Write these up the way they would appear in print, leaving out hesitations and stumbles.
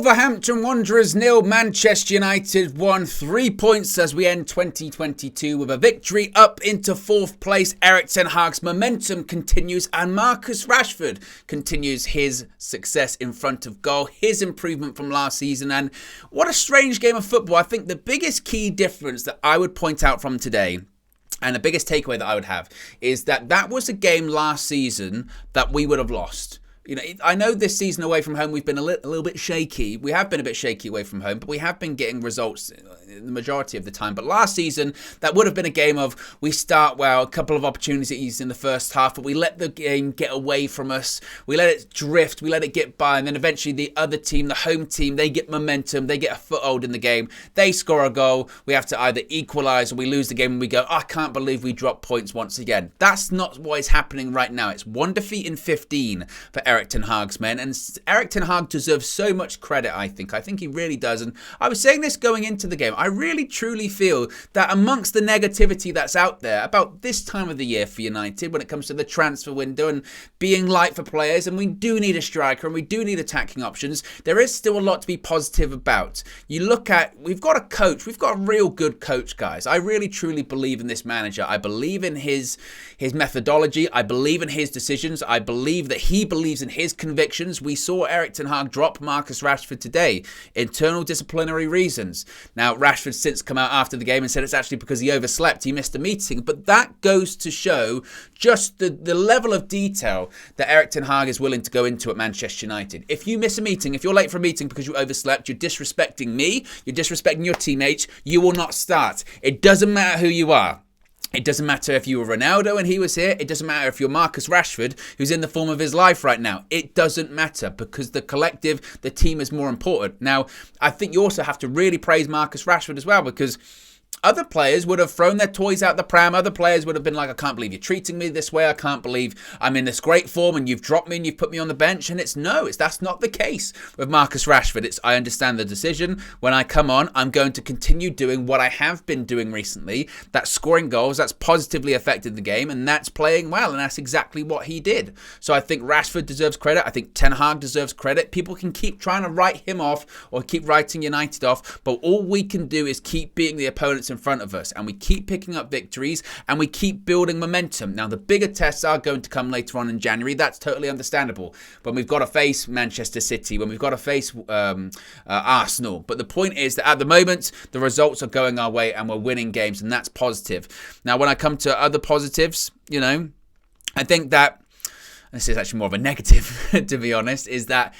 Wolverhampton Wanderers 0, Manchester United 1, 3 points as we end 2022 with a victory up into 4th place. Erik ten Hag's momentum continues and Marcus Rashford continues his success in front of goal, his improvement from last season. And what a strange game of football. I think the biggest key difference that I would point out from today, and the biggest takeaway that I would have, is that was a game last season that we would have lost. You know, I know this season away from home we've been a little bit shaky. We have been a bit shaky away from home, but we have been getting results the majority of the time. But last season, that would have been a game of we start well, a couple of opportunities in the first half, but we let the game get away from us. We let it drift, we let it get by, and then eventually the other team, the home team, they get momentum, they get a foothold in the game, they score a goal, we have to either equalise or we lose the game and we go, I can't believe we dropped points once again. That's not what is happening right now. It's 1 defeat in 15 for Erik ten Hag's men, and Erik ten Hag deserves so much credit, I think. I think he really does, and I was saying this going into the game. I really truly feel that amongst the negativity that's out there about this time of the year for United when it comes to the transfer window and being light for players, and we do need a striker and we do need attacking options, there is still a lot to be positive about. You look at, we've got a coach, we've got a real good coach, guys. I really truly believe in this manager. I believe in his methodology. I believe in his decisions. I believe that he believes in his convictions. We saw Erik ten Hag drop Marcus Rashford today. Internal disciplinary reasons. Now, Rashford's since come out after the game and said it's actually because he overslept. He missed a meeting. But that goes to show just the level of detail that Erik ten Hag is willing to go into at Manchester United. If you miss a meeting, if you're late for a meeting because you overslept, you're disrespecting me, you're disrespecting your teammates, you will not start. It doesn't matter who you are. It doesn't matter if you were Ronaldo and he was here. It doesn't matter if you're Marcus Rashford, who's in the form of his life right now. It doesn't matter because the collective, the team is more important. Now, I think you also have to really praise Marcus Rashford as well, because other players would have thrown their toys out the pram. Other players would have been like, I can't believe you're treating me this way. I can't believe I'm in this great form and you've dropped me and you've put me on the bench. And that's not the case with Marcus Rashford. I understand the decision. When I come on, I'm going to continue doing what I have been doing recently. That's scoring goals. That's positively affected the game. And that's playing well. And that's exactly what he did. So I think Rashford deserves credit. I think Ten Hag deserves credit. People can keep trying to write him off or keep writing United off. But all we can do is keep beating the opponents in front of us, and we keep picking up victories and we keep building momentum. Now, the bigger tests are going to come later on in January. That's totally understandable when we've got to face Manchester City, when we've got to face Arsenal. But the point is that at the moment the results are going our way and we're winning games, and that's positive. Now, when I come to other positives, I think that this is actually more of a negative to be honest, is that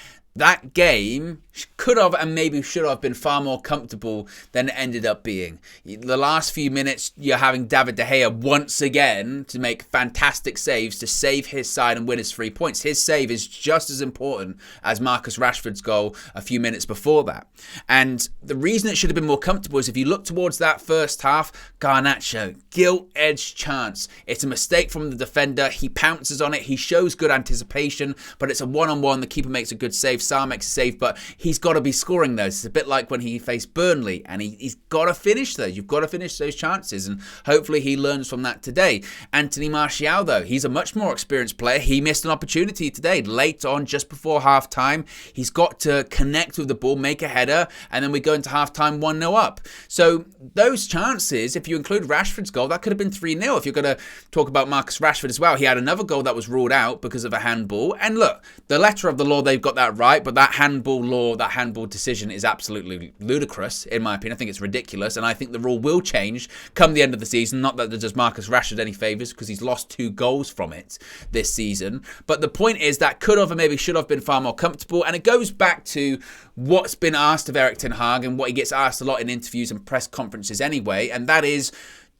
game could have and maybe should have been far more comfortable than it ended up being. The last few minutes, you're having David De Gea once again to make fantastic saves to save his side and win his 3 points. His save is just as important as Marcus Rashford's goal a few minutes before that. And the reason it should have been more comfortable is if you look towards that first half, Garnacho, gilt-edged chance. It's a mistake from the defender. He pounces on it. He shows good anticipation, but it's a one-on-one. The keeper makes a good save. Sarr makes a save, but he's got to be scoring those. It's a bit like when he faced Burnley, and he's got to finish those. You've got to finish those chances, and hopefully he learns from that today. Anthony Martial, though, he's a much more experienced player. He missed an opportunity today, late on, just before half-time. He's got to connect with the ball, make a header, and then we go into half-time 1-0 up. So those chances, if you include Rashford's goal, that could have been 3-0. If you're going to talk about Marcus Rashford as well, he had another goal that was ruled out because of a handball. And look, the letter of the law, they've got that right, but that handball law, that handball decision is absolutely ludicrous, in my opinion. I think it's ridiculous, and I think the rule will change come the end of the season. Not that it does Marcus Rashford any favours, because he's lost 2 goals from it this season. But the point is that could have and maybe should have been far more comfortable, and it goes back to what's been asked of Erik ten Hag and what he gets asked a lot in interviews and press conferences anyway, and that is,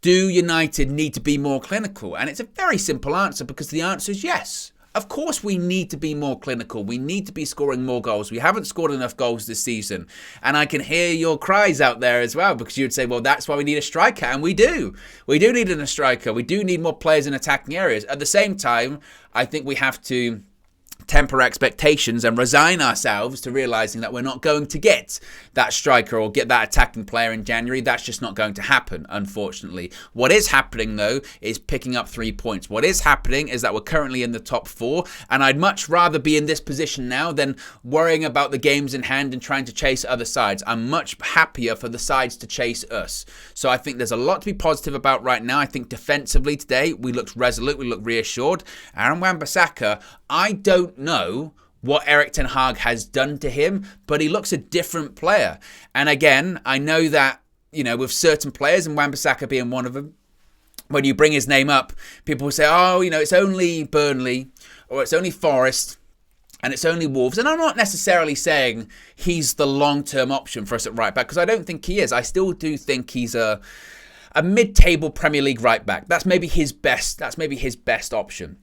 do United need to be more clinical? And it's a very simple answer, because the answer is yes. Of course we need to be more clinical. We need to be scoring more goals. We haven't scored enough goals this season. And I can hear your cries out there as well, because you'd say, well, that's why we need a striker. And we do. We do need a striker. We do need more players in attacking areas. At the same time, I think we have to temper expectations and resign ourselves to realising that we're not going to get that striker or get that attacking player in January. That's just not going to happen, unfortunately. What is happening, though, is picking up 3 points. What is happening is that we're currently in the top 4, and I'd much rather be in this position now than worrying about the games in hand and trying to chase other sides. I'm much happier for the sides to chase us. So I think there's a lot to be positive about right now. I think defensively today, we looked resolute, we looked reassured. Aaron Wan-Bissaka, I don't know what Erik ten Hag has done to him, but he looks a different player. And again, I know that, with certain players, and Wan-Bissaka being one of them, when you bring his name up, people will say, oh, it's only Burnley, or it's only Forest, and it's only Wolves. And I'm not necessarily saying he's the long-term option for us at right back, because I don't think he is. I still do think he's a mid-table Premier League right back. That's maybe his best option.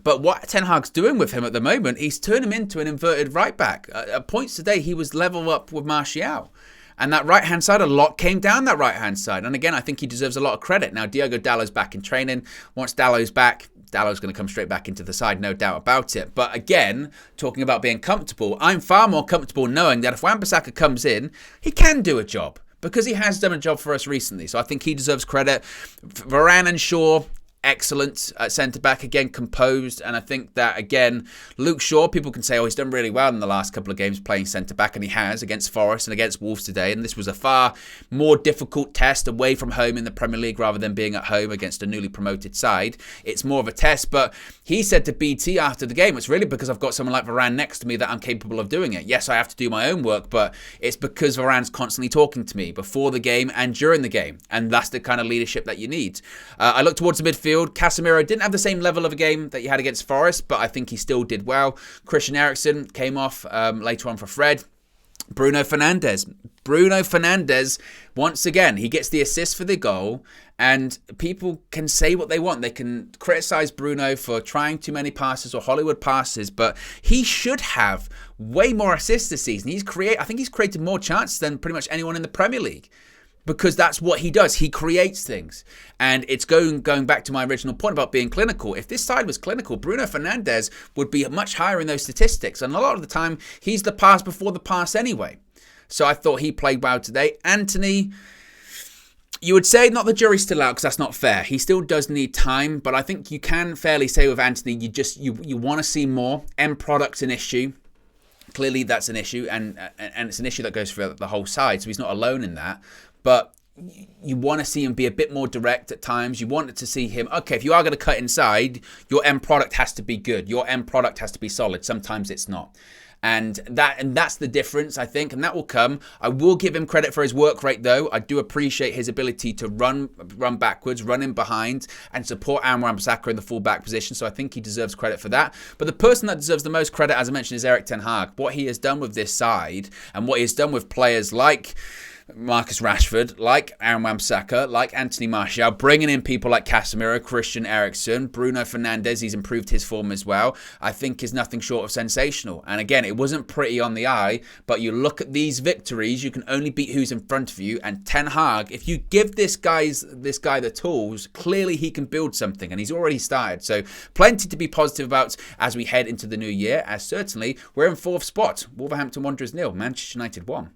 But what Ten Hag's doing with him at the moment, he's turned him into an inverted right back. At points today, he was level up with Martial. And that right-hand side, a lot came down that right-hand side. And again, I think he deserves a lot of credit. Now, Diogo Dalot's back in training. Once Dalot's back, Dalot's going to come straight back into the side, no doubt about it. But again, talking about being comfortable, I'm far more comfortable knowing that if Wan-Bissaka comes in, he can do a job, because he has done a job for us recently. So I think he deserves credit. Varane and Shaw, excellent at centre-back, again, composed. And I think that, again, Luke Shaw, people can say, he's done really well in the last couple of games playing centre-back, and he has against Forest and against Wolves today. And this was a far more difficult test away from home in the Premier League rather than being at home against a newly promoted side. It's more of a test, but he said to BT after the game, it's really because I've got someone like Varane next to me that I'm capable of doing it. Yes, I have to do my own work, but it's because Varane's constantly talking to me before the game and during the game. And that's the kind of leadership that you need. I look towards the midfield. Casemiro didn't have the same level of a game that he had against Forest, but I think he still did well. Christian Eriksen came off later on for Fred. Bruno Fernandes, once again, he gets the assist for the goal, and people can say what they want. They can criticise Bruno for trying too many passes or Hollywood passes, but he should have way more assists this season. I think he's created more chances than pretty much anyone in the Premier League. Because that's what he does. He creates things. And it's going back to my original point about being clinical. If this side was clinical, Bruno Fernandes would be much higher in those statistics. And a lot of the time, he's the pass before the pass anyway. So I thought he played well today. Anthony, you would say not the jury's still out, because that's not fair. He still does need time. But I think you can fairly say with Anthony, you want to see more. End product's an issue. Clearly, that's an issue. And it's an issue that goes for the whole side. So he's not alone in that. But you want to see him be a bit more direct at times. You want to see him, okay, if you are going to cut inside, your end product has to be good. Your end product has to be solid. Sometimes it's not. And that's the difference, I think, and that will come. I will give him credit for his work rate, though. I do appreciate his ability to run backwards, run in behind, and support Aaron Wan-Bissaka in the full-back position, so I think he deserves credit for that. But the person that deserves the most credit, as I mentioned, is Erik ten Hag. What he has done with this side, and what he has done with players like Marcus Rashford, like Aaron Wan-Bissaka, like Anthony Martial, bringing in people like Casemiro, Christian Eriksen, Bruno Fernandes, he's improved his form as well, I think is nothing short of sensational. And again, it wasn't pretty on the eye, but you look at these victories, you can only beat who's in front of you, and Ten Hag, if you give this guy the tools, clearly he can build something, and he's already started. So plenty to be positive about as we head into the new year, as certainly we're in 4th spot. Wolverhampton Wanderers 0, Manchester United 1.